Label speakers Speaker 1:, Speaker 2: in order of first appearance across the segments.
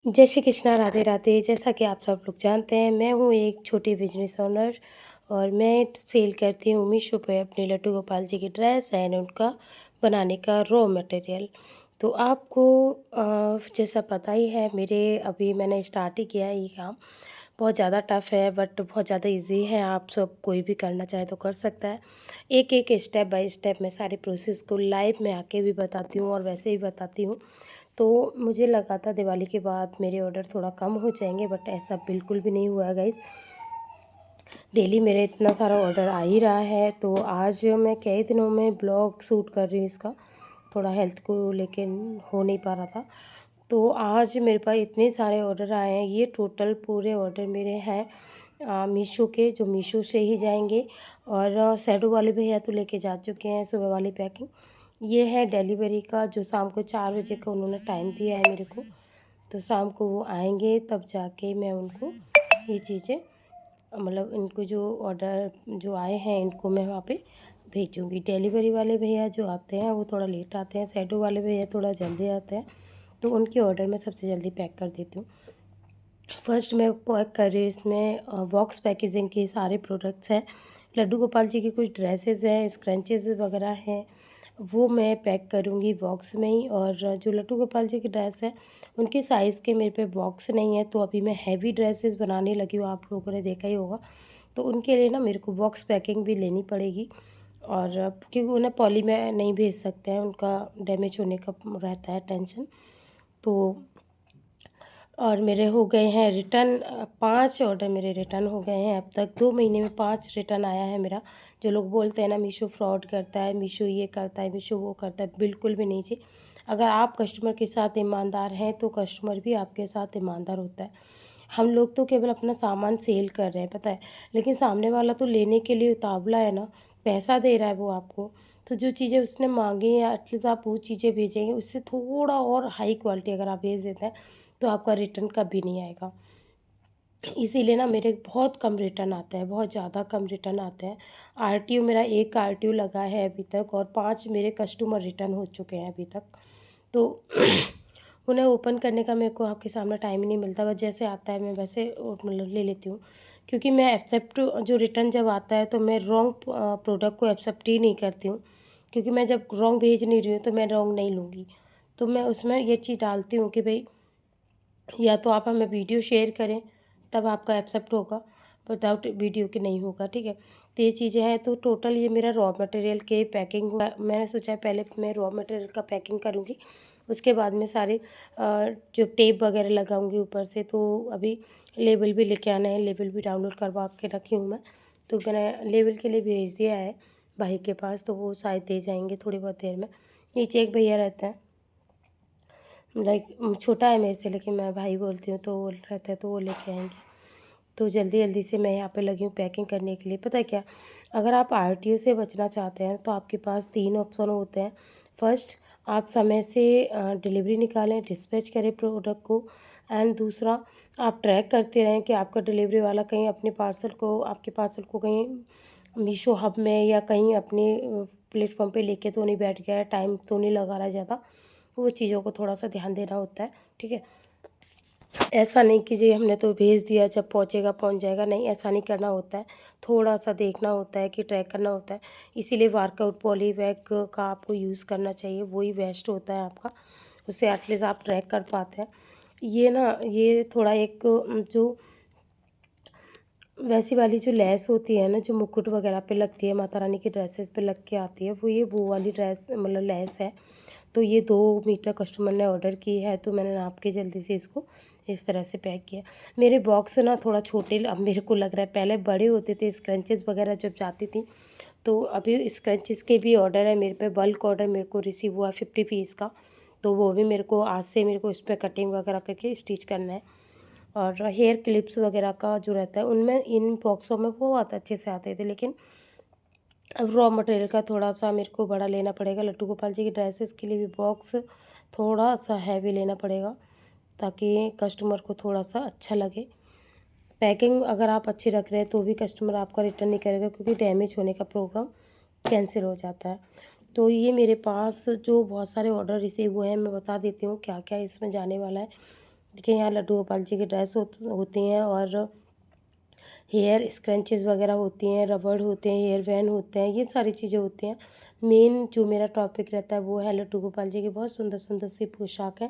Speaker 1: जय श्री कृष्णा, राधे राधे। जैसा कि आप सब लोग जानते हैं, मैं हूँ एक छोटी बिजनेस ओनर और मैं सेल करती हूँ मीशो पे अपने लड्डू गोपाल जी की ड्रेस एंड उनका बनाने का रॉ मटेरियल। तो आपको जैसा पता ही है, मेरे अभी मैंने स्टार्ट ही किया है ये काम। बहुत ज़्यादा टफ़ है बट बहुत ज़्यादा इजी है। आप सब कोई भी करना चाहे तो कर सकता है। एक एक स्टेप बाय स्टेप मैं सारे प्रोसेस को लाइव में आके भी बताती हूँ और वैसे भी बताती हूँ। तो मुझे लगा था दिवाली के बाद मेरे ऑर्डर थोड़ा कम हो जाएंगे, बट ऐसा बिल्कुल भी नहीं हुआ गाइस। डेली मेरे इतना सारा ऑर्डर आ ही रहा है। तो आज मैं कई दिनों में ब्लॉग शूट कर रही हूँ इसका, थोड़ा हेल्थ को लेके हो नहीं पा रहा था। तो आज मेरे पास इतने सारे ऑर्डर आए हैं। ये टोटल पूरे ऑर्डर मेरे हैं मीशो के, जो मीशो से ही जाएंगे। और शैडो वाले भैया तो लेके जा चुके हैं सुबह वाली पैकिंग। ये है डिलीवरी का, जो शाम को 4 बजे का उन्होंने टाइम दिया है मेरे को। तो शाम को वो आएंगे तब जाके मैं उनको ये चीज़ें, मतलब इनको जो ऑर्डर जो आए हैं इनको मैं वहाँ पे भेजूँगी। डिलीवरी वाले भैया जो आते हैं वो थोड़ा लेट आते हैं, शैडो वाले भैया थोड़ा जल्दी आते हैं। तो उनके ऑर्डर मैं सबसे जल्दी पैक कर देती हूँ। फर्स्ट मैं पैक कर रही हूँ इसमें बॉक्स पैकेजिंग के सारे प्रोडक्ट्स हैं। लड्डू गोपाल जी की कुछ ड्रेसेस हैं, स्क्रंचेस वगैरह हैं, वो मैं पैक करूँगी बॉक्स में ही। और जो लड्डू गोपाल जी की ड्रेस है उनके साइज़ के मेरे पे बॉक्स नहीं है, तो अभी मैं हैवी ड्रेसेस बनाने लगी हूँ, आप लोगों ने देखा ही होगा। तो उनके लिए ना मेरे को बॉक्स पैकिंग भी लेनी पड़ेगी। और क्योंकि उन्हें पॉली में नहीं भेज सकते हैं, उनका डैमेज होने का रहता है टेंशन। तो और मेरे हो गए हैं रिटर्न 5 ऑर्डर मेरे रिटर्न हो गए हैं अब तक। 2 महीने में 5 रिटर्न आया है मेरा। जो लोग बोलते हैं ना मीशो फ्रॉड करता है, मीशो ये करता है, मीशो वो करता है, बिल्कुल भी नहीं जी। अगर आप कस्टमर के साथ ईमानदार हैं तो कस्टमर भी आपके साथ ईमानदार होता है। हम लोग तो केवल अपना सामान सेल कर रहे हैं, पता है, लेकिन सामने वाला तो लेने के लिए उतावला है ना, पैसा दे रहा है वो आपको। तो जो चीज़ें उसने मांगी हैं एटलीस्ट आप वो चीज़ें भेजेंगे, उससे थोड़ा और हाई क्वालिटी अगर आप भेज देते हैं तो आपका रिटर्न कभी नहीं आएगा। इसीलिए ना मेरे बहुत कम रिटर्न आते हैं, बहुत ज़्यादा कम रिटर्न आते हैं। आरटीओ मेरा 1 आरटीओ लगा है अभी तक और 5 मेरे कस्टमर रिटर्न हो चुके हैं अभी तक। तो उन्हें ओपन करने का मेरे को आपके सामने टाइम ही नहीं मिलता, बस जैसे आता है मैं वैसे मतलब ले लेती हूँ। क्योंकि मैं एक्सेप्ट, जो रिटर्न जब आता है तो मैं रॉन्ग प्रोडक्ट को एक्सेप्ट ही नहीं करती हूँ। क्योंकि मैं जब रॉन्ग भेज नहीं रही हूँ तो मैं रॉन्ग नहीं लूँगी। तो मैं उसमें ये चीज़ डालती हूँ कि भई या तो आप हमें वीडियो शेयर करें तब आपका एक्सेप्ट होगा, विदाउट वीडियो के नहीं होगा, ठीक है। तो ये चीज़ें हैं। तो टोटल ये मेरा रॉ मटेरियल के पैकिंग हुआ। मैंने सोचा है पहले मैं रॉ मटेरियल का पैकिंग करूँगी, उसके बाद में सारे जो टेप वगैरह लगाऊंगी ऊपर से। तो अभी लेबल भी लेके आना है, लेबल भी डाउनलोड करवा के रखी हूँ मैं। तो मैंने लेबल के लिए भेज दिया है भाई के पास, तो वो शायद दे जाएंगे थोड़ी बहुत देर में। नीचे एक भैया रहते हैं, लाइक छोटा है मेरे से लेकिन मैं भाई बोलती हूँ, तो वो रहता है तो वो लेके आएंगे। तो जल्दी जल्दी से मैं यहाँ पे लगी हूँ पैकिंग करने के लिए। पता है क्या, अगर आप आरटीओ से बचना चाहते हैं तो आपके पास 3 ऑप्शन होते हैं। फर्स्ट, आप समय से डिलीवरी निकालें, डिस्पैच करें प्रोडक्ट को। एंड दूसरा, आप ट्रैक करते रहें कि आपका डिलीवरी वाला कहीं अपने पार्सल को, आपके पार्सल को कहीं मीशो हब में या कहीं अपने प्लेटफॉर्म पे लेके तो नहीं बैठ गया है, टाइम तो नहीं लगा रहा है ज़्यादा। वो चीज़ों को थोड़ा सा ध्यान देना होता है, ठीक है। ऐसा नहीं कि जी हमने तो भेज दिया, जब पहुंचेगा पहुंच जाएगा, नहीं, ऐसा नहीं करना होता है। थोड़ा सा देखना होता है कि ट्रैक करना होता है। इसीलिए वर्कआउट पॉली बैग का आपको यूज़ करना चाहिए, वही बेस्ट होता है आपका। उससे एटलीस्ट आप ट्रैक कर पाते हैं। ये ना, ये थोड़ा एक जो वैसी वाली जो लेस होती है ना, जो मुकुट वगैरह पे लगती है, माता रानी की ड्रेसेस पे लग के आती है, वो वाली ड्रेस मतलब लेस है। तो ये 2 मीटर कस्टमर ने ऑर्डर की है, तो मैंने नाप के जल्दी से इसको इस तरह से पैक किया। मेरे बॉक्स ना थोड़ा छोटे अब मेरे को लग रहा है, पहले बड़े होते थे स्क्रंचेस वगैरह जब जाती थी। तो अभी स्क्रंचेस के भी ऑर्डर है मेरे पे, बल्क ऑर्डर मेरे को रिसीव हुआ 50 पीस का। तो वो भी मेरे को आज से मेरे को इस पर कटिंग वगैरह करके स्टिच करना है। और हेयर क्लिप्स वगैरह का जो रहता है उनमें, इन बॉक्सों में वो बहुत अच्छे से आते थे, लेकिन अब रॉ मटेरियल का थोड़ा सा मेरे को बड़ा लेना पड़ेगा। लड्डू गोपाल जी की ड्रेसेस के लिए भी बॉक्स थोड़ा सा हैवी लेना पड़ेगा, ताकि कस्टमर को थोड़ा सा अच्छा लगे। पैकिंग अगर आप अच्छी रख रहे हैं तो भी कस्टमर आपका रिटर्न नहीं करेगा, क्योंकि डैमेज होने का प्रोग्राम कैंसिल हो जाता है। तो ये मेरे पास जो बहुत सारे ऑर्डर रिसीव हुए हैं, मैं बता देती हूँ क्या क्या इसमें जाने वाला है। देखिए यहाँ लड्डू गोपाल जी की ड्रेस होती हैं, और हेयर स्क्रंचेस वगैरह होती हैं, रबड़ होते हैं, हेयर वैन होते हैं, ये सारी चीज़ें होती हैं। मेन जो मेरा टॉपिक रहता है वो है लड्डू गोपाल जी की बहुत सुंदर सुंदर सी पोशाक है।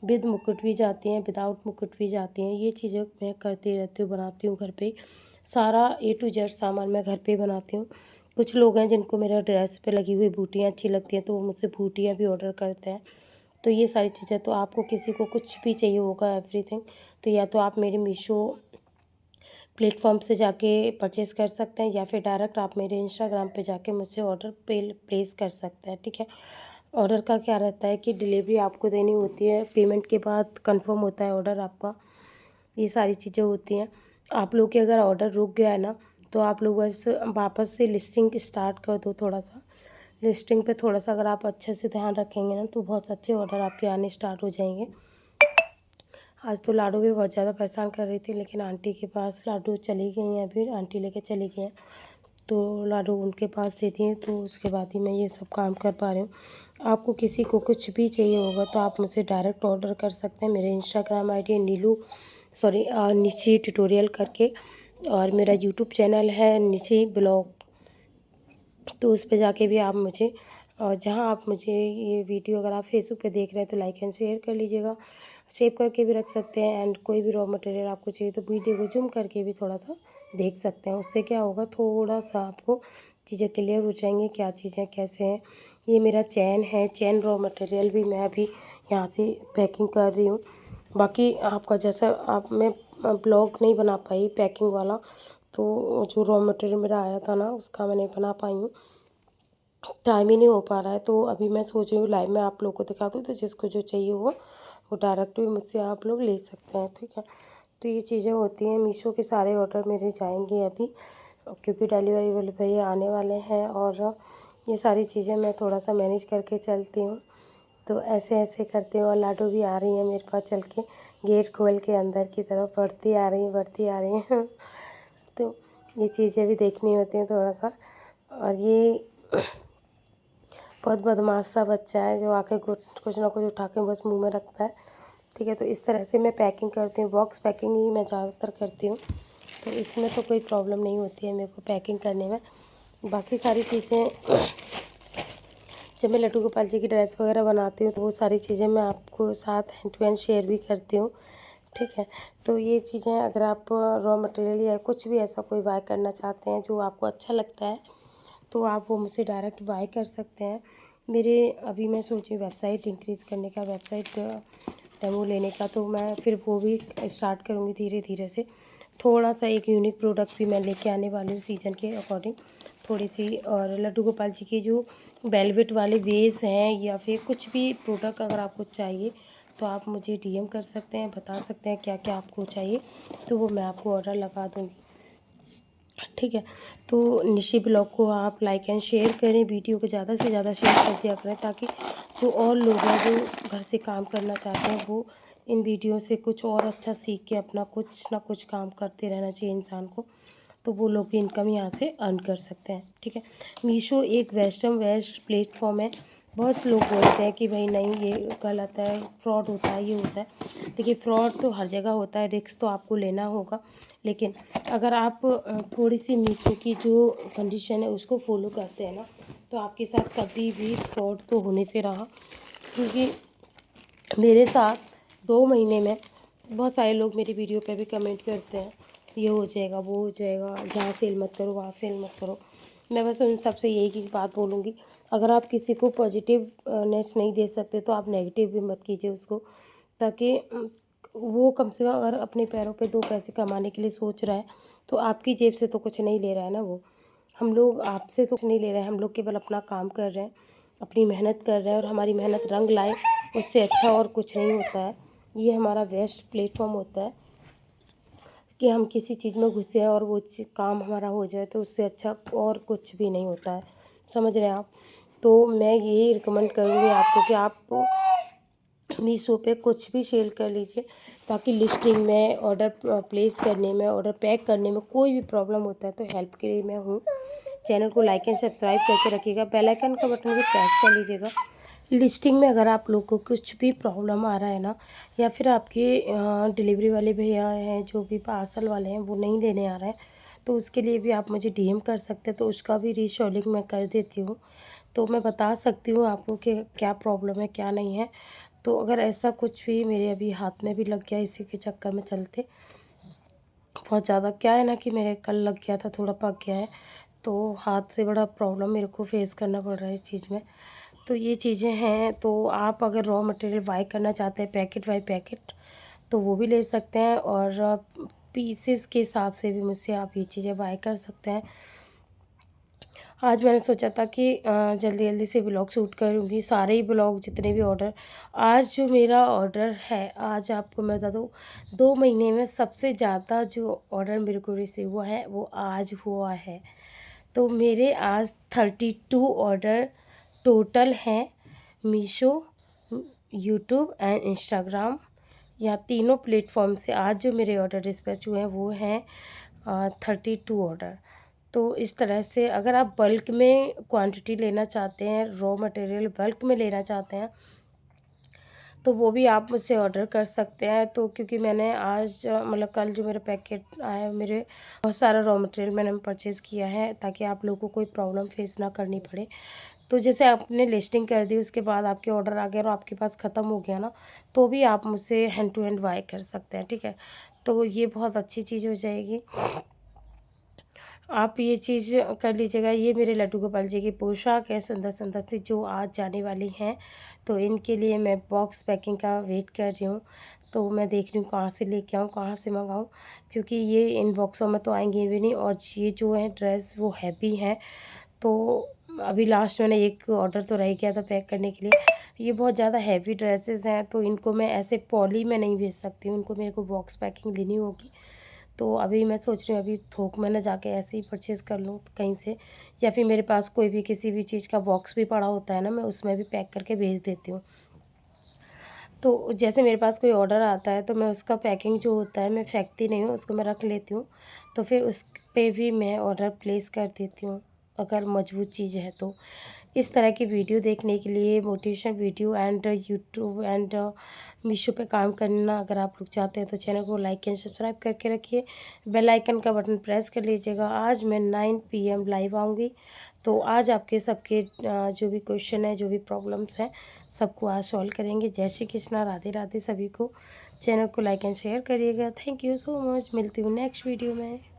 Speaker 1: विद मुकुट भी जाती हैं, विदाउट मुकुट भी जाती हैं। ये चीज़ें मैं करती रहती हूँ, बनाती हूँ घर पे। सारा A to Z सामान मैं घर पे बनाती हूँ। कुछ लोग हैं जिनको मेरा ड्रेस पे लगी हुई बूटियाँ अच्छी लगती हैं, तो वो मुझसे बूटियाँ भी ऑर्डर करते हैं। तो ये सारी चीज़ें, तो आपको किसी को कुछ भी चाहिए होगा एवरीथिंग, तो या तो आप मेरे मीशो प्लेटफॉर्म से जाके परचेज़ कर सकते हैं, या फिर डायरेक्ट आप मेरे इंस्टाग्राम पे जाके मुझसे ऑर्डर प्लेस कर सकते हैं, ठीक है। ऑर्डर का क्या रहता है कि डिलीवरी आपको देनी होती है, पेमेंट के बाद कंफर्म होता है ऑर्डर आपका। ये सारी चीज़ें होती हैं। आप लोग के अगर ऑर्डर रुक गया है ना, तो आप लोग बस वापस से लिस्टिंग स्टार्ट कर दो थोड़ा-सा। लिस्टिंग पे थोड़ा-सा अगर आप अच्छे से ध्यान रखेंगे ना, तो बहुत अच्छे ऑर्डर आपके आने स्टार्ट हो जाएंगे। आज तो लाडो भी बहुत ज़्यादा परेशान कर रही थी, लेकिन आंटी के पास लाडो चली गई हैं, अभी आंटी लेके चली गई हैं, तो लाडो उनके पास दे दिए, तो उसके बाद ही मैं ये सब काम कर पा रही हूँ। आपको किसी को कुछ भी चाहिए होगा तो आप मुझसे डायरेक्ट ऑर्डर कर सकते हैं। मेरे इंस्टाग्राम आईडी है निची ट्यूटोरियल करके, और मेरा यूट्यूब चैनल है निची ब्लॉग, तो उस पे जाके भी आप मुझे, और जहाँ आप मुझे ये वीडियो अगर आप फेसबुक पे देख रहे हैं तो लाइक एंड शेयर कर लीजिएगा, सेव करके भी रख सकते हैं। एंड कोई भी रॉ मटेरियल आपको चाहिए तो वीडियो को जूम करके भी थोड़ा सा देख सकते हैं। उससे क्या होगा, थोड़ा सा आपको चीज़ें क्लियर हो जाएंगी, क्या चीज़ें कैसे हैं। ये मेरा चैन है, चैन रॉ मटेरियल भी मैं अभी यहाँ से पैकिंग कर रही हूँ। बाकी आपका जैसा आप मैं ब्लॉग नहीं बना पाई पैकिंग वाला, तो जो रॉ मटेरियल मेरा आया था ना उसका मैं नहीं बना पाई हूँ, टाइम ही नहीं हो पा रहा है। तो अभी मैं सोच रही हूँ लाइव में आप लोगों को दिखा दूँ, तो जिसको जो चाहिए वो डायरेक्ट भी मुझसे आप लोग ले सकते हैं, ठीक है। तो ये चीज़ें होती हैं। मीशो के सारे ऑर्डर मेरे जाएंगे अभी, क्योंकि डिलीवरी वाले भैया आने वाले हैं, और ये सारी चीज़ें मैं थोड़ा सा मैनेज करके चलती हूँ। तो ऐसे ऐसे करती हूँ, और लाडो भी आ रही है मेरे पास चल के, गेट खोल के अंदर की तरफ बढ़ती आ रही हैं तो ये चीज़ें भी देखनी होती हैं थोड़ा सा। और ये बहुत बदमाश सा बच्चा है जो आके कुछ ना कुछ उठा के बस मुंह में रखता है, ठीक है। तो इस तरह से मैं पैकिंग करती हूँ, बॉक्स पैकिंग ही मैं ज़्यादातर करती हूँ, तो इसमें तो कोई प्रॉब्लम नहीं होती है मेरे को पैकिंग करने में। बाकी सारी चीज़ें जब मैं लड्डू गोपाल जी की ड्रेस वगैरह बनाती हूँ तो वो सारी चीज़ें मैं आपको साथ हैंड टू हैंड शेयर भी करती हूँ, ठीक है। तो ये चीज़ें अगर आप रॉ मटेरियल या कुछ भी ऐसा कोई बाय करना चाहते हैं जो आपको अच्छा लगता है, तो आप वो मुझसे डायरेक्ट बाय कर सकते हैं। मेरे अभी मैं सोची वेबसाइट इंक्रीज़ करने का, वेबसाइट डेमो लेने का, तो मैं फिर वो भी स्टार्ट करूँगी धीरे धीरे से। थोड़ा सा एक यूनिक प्रोडक्ट भी मैं लेके आने वाली हूँ सीजन के अकॉर्डिंग थोड़ी सी। और लड्डू गोपाल जी की जो वेलवेट वाले वेस हैं, या फिर कुछ भी प्रोडक्ट अगर आपको चाहिए तो आप मुझे डीएम कर सकते हैं, बता सकते हैं क्या क्या आपको चाहिए, तो वो मैं आपको ऑर्डर लगा दूँगी, ठीक है। तो निशी ब्लॉग को आप लाइक एंड शेयर करें, वीडियो को ज़्यादा से ज़्यादा शेयर कर दिया करें, ताकि जो और लोग हैं जो घर से काम करना चाहते हैं वो इन वीडियो से कुछ और अच्छा सीख के अपना कुछ ना कुछ काम करते रहना चाहिए इंसान को, तो वो लोग भी इनकम यहाँ से अर्न कर सकते हैं, ठीक है। मीशो एक वेस्ट प्लेटफॉर्म है। बहुत लोग बोलते हैं कि भाई नहीं ये गलत है, फ्रॉड होता है, ये होता है। देखिए फ्रॉड तो हर जगह होता है, रिस्क तो आपको लेना होगा, लेकिन अगर आप थोड़ी सी मीशो की जो कंडीशन है उसको फॉलो करते हैं ना, तो आपके साथ कभी भी फ्रॉड तो होने से रहा। क्योंकि मेरे साथ 2 महीने में बहुत सारे लोग मेरी वीडियो पे भी कमेंट करते हैं, ये हो जाएगा, वो हो जाएगा, यहाँ सेल मत करो, वहाँ सेल मत करो। मैं बस उन सबसे यही चीज़ बात बोलूँगी, अगर आप किसी को पॉजिटिवनेस नहीं दे सकते तो आप नेगेटिव भी मत कीजिए उसको, ताकि वो कम से कम अगर अपने पैरों पे 2 पैसे कमाने के लिए सोच रहा है, तो आपकी जेब से तो कुछ नहीं ले रहा है ना वो। हम लोग आपसे तो कुछ नहीं ले रहे हैं, हम लोग केवल अपना काम कर रहे हैं, अपनी मेहनत कर रहे हैं, और हमारी मेहनत रंग लाए, उससे अच्छा और कुछ नहीं होता है। ये हमारा बेस्ट प्लेटफॉर्म होता है कि हम किसी चीज़ में घुसे और वो काम हमारा हो जाए, तो उससे अच्छा और कुछ भी नहीं होता है, समझ रहे हैं आप। तो मैं यही रिकमेंड करूँगी आपको कि आप मीशो पे कुछ भी सेल कर लीजिए, ताकि लिस्टिंग में, ऑर्डर प्लेस करने में, ऑर्डर पैक करने में कोई भी प्रॉब्लम होता है तो हेल्प के लिए मैं हूँ। चैनल को लाइक एंड सब्सक्राइब करके रखिएगा, बेल आइकन का बटन भी प्रेस कर लीजिएगा, लिस्टिंग में अगर आप लोग को कुछ भी प्रॉब्लम आ रहा है ना, या फिर आपके डिलीवरी वाले भैया हैं, जो भी पार्सल वाले हैं, वो नहीं देने आ रहे हैं, तो उसके लिए भी आप मुझे डीएम कर सकते हैं, तो उसका भी रीशेड्यूलिंग मैं कर देती हूँ। तो मैं बता सकती हूँ आपको कि क्या प्रॉब्लम है, क्या नहीं है। तो अगर ऐसा कुछ भी मेरे अभी हाथ में भी लग गया इसी के चक्कर में चलते, बहुत ज़्यादा क्या है ना कि मेरे कल लग गया था, थोड़ा पक गया है, तो हाथ से बड़ा प्रॉब्लम मेरे को फेस करना पड़ रहा है इस चीज़ में। तो ये चीज़ें हैं, तो आप अगर रॉ मटेरियल बाय करना चाहते हैं पैकेट बाय पैकेट, तो वो भी ले सकते हैं, और पीसेस के हिसाब से भी मुझसे आप ये चीज़ें बाय कर सकते हैं। आज मैंने सोचा था कि जल्दी-जल्दी से ब्लॉग शूट करूँगी, सारे ही ब्लॉग जितने भी ऑर्डर, आज जो मेरा ऑर्डर है, आज आपको मैं बता दूँ, 2 महीने में सबसे ज़्यादा जो ऑर्डर मेरे को रिसीव हुआ है, वो आज हुआ है। तो मेरे आज 32 ऑर्डर टोटल हैं, मीशो, यूट्यूब एंड इंस्टाग्राम, या तीनों प्लेटफ़ॉर्म से आज जो मेरे ऑर्डर डिस्पैच हुए हैं, वो हैं 32 ऑर्डर। तो इस तरह से अगर आप बल्क में क्वांटिटी लेना चाहते हैं, रॉ मटेरियल बल्क में लेना चाहते हैं, तो वो भी आप मुझसे ऑर्डर कर सकते हैं। तो क्योंकि मैंने आज मतलब कल जो मेरा पैकेट आया, मेरे बहुत सारा रॉ मटेरियल मैंने परचेज़ किया है, ताकि आप लोगों को कोई प्रॉब्लम फेस ना करनी पड़े। तो जैसे आपने लिस्टिंग कर दी, उसके बाद आपके ऑर्डर आ गए और आपके पास ख़त्म हो गया ना, तो भी आप मुझसे हैंड टू हैंड बाय कर सकते हैं, ठीक है? तो ये बहुत अच्छी चीज़ हो जाएगी। आप ये चीज़ कर लीजिएगा। ये मेरे लड्डू गोपाल जी की पोशाक है सुंदर-सुंदर सी, जो आज जाने वाली हैं। तो इनके लिए मैं बॉक्स पैकिंग का वेट कर रही हूँ। तो मैं देख रही हूँ कहाँ से लेके आऊँ, कहाँ से मँगाऊँ, क्योंकि ये इन बॉक्सों में तो आएँगी भी नहीं, और ये जो है ड्रेस वो हैवी है। तो अभी लास्ट मैंने एक ऑर्डर तो रह गया था पैक करने के लिए। ये बहुत ज़्यादा हैवी ड्रेसेस हैं, तो इनको मैं ऐसे पॉली में नहीं भेज सकती हूँ, इनको मेरे को बॉक्स पैकिंग लेनी होगी। तो अभी मैं सोच रही हूँ अभी थोक में ना जाके ऐसे ही परचेज़ कर लूँ कहीं से, या फिर मेरे पास कोई भी किसी भी चीज़ का बॉक्स भी पड़ा होता है ना, मैं उसमें भी पैक करके भेज देती हूँ। तो जैसे मेरे पास कोई ऑर्डर आता है, तो मैं उसका पैकिंग जो होता है मैं फेंकती नहीं हूँ, उसको मैं रख लेती हूँ। तो फिर उस पे भी मैं ऑर्डर प्लेस कर देती हूँ, अगर मज़बूत चीज़ है तो। इस तरह की वीडियो देखने के लिए, motivation video and YouTube and Meesho पे काम करना अगर आप लोग चाहते हैं, तो चैनल को लाइक एंड सब्सक्राइब करके रखिए। बेल आइकन का बटन प्रेस कर लीजिएगा। आज मैं 9 पीएम लाइव आऊँगी। तो आज आपके सबके जो भी क्वेश्चन है, जो भी प्रॉब्लम्स हैं, सबको आज सॉल्व करेंगे। जय श्री कृष्णा, राधे राधे सभी को। चैनल को लाइक एंड शेयर करिएगा। Thank you so much. मिलती हूँ नेक्स्ट वीडियो में।